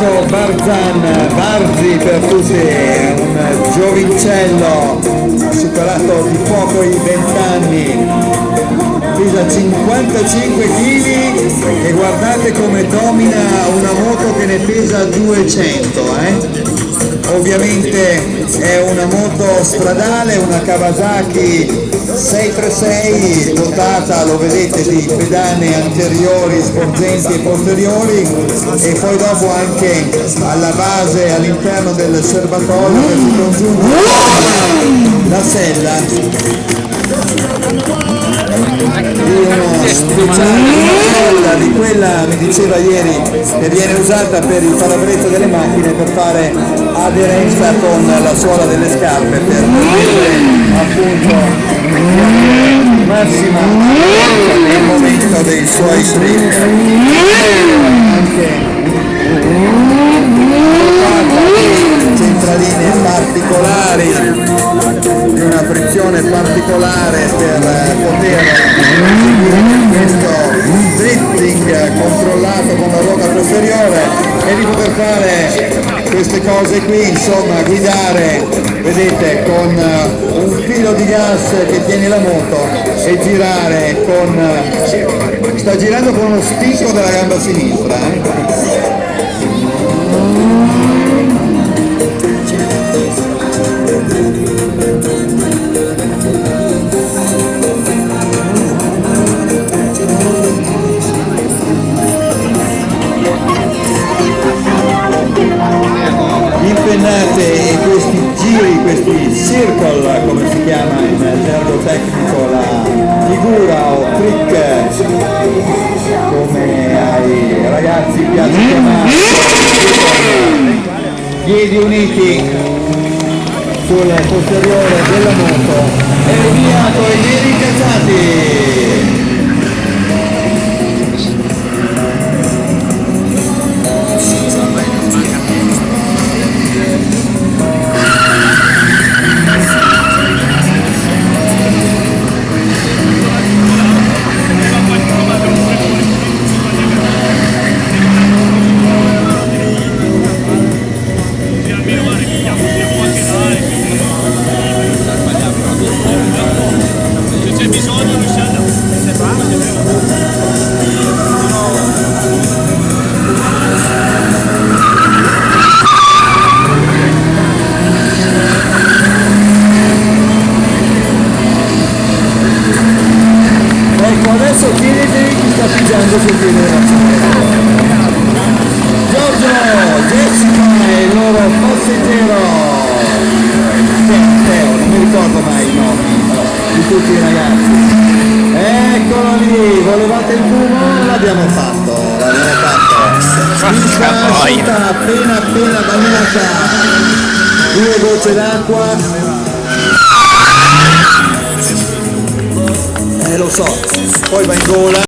Marco Barzi per tutti, un giovincello, ha superato di poco i 20 anni, pesa 55 kg e guardate come domina una moto che ne pesa 200. Ovviamente è una moto stradale, una Kawasaki 636 dotata, lo vedete, di pedane anteriori, sporgenti e posteriori, e poi dopo anche alla base, all'interno del serbatoio che si congiunge la sella di uno speciale, di quella, mi diceva ieri, che viene usata per il parabrezza delle macchine per fare aderenza con la suola delle scarpe, per avere appunto massima nel momento dei suoi trip. Anche centraline particolari, di una frizione particolare per poter eseguire questo drifting controllato con la ruota posteriore e di poter fare queste cose qui, insomma guidare, vedete, con un filo di gas che tiene la moto e girare con, sta girando con uno spicco della gamba sinistra. Impennate e questi giri, questi circle, come si chiama in gergo tecnico, la figura o trick, come ai ragazzi piace chiamare, piedi uniti sul posteriore della moto e via con i piedi incacciati. Adesso chiedetevi chi sta pigiando sul piede della Giorgio, Jessica e il loro passeggero Teo, non mi ricordo mai i nomi di tutti i ragazzi. Eccolo lì, volevate il fumo? L'abbiamo fatto. Vista asciutta, appena bagnata, 2 gocce d'acqua. Lo so, poi va in gola.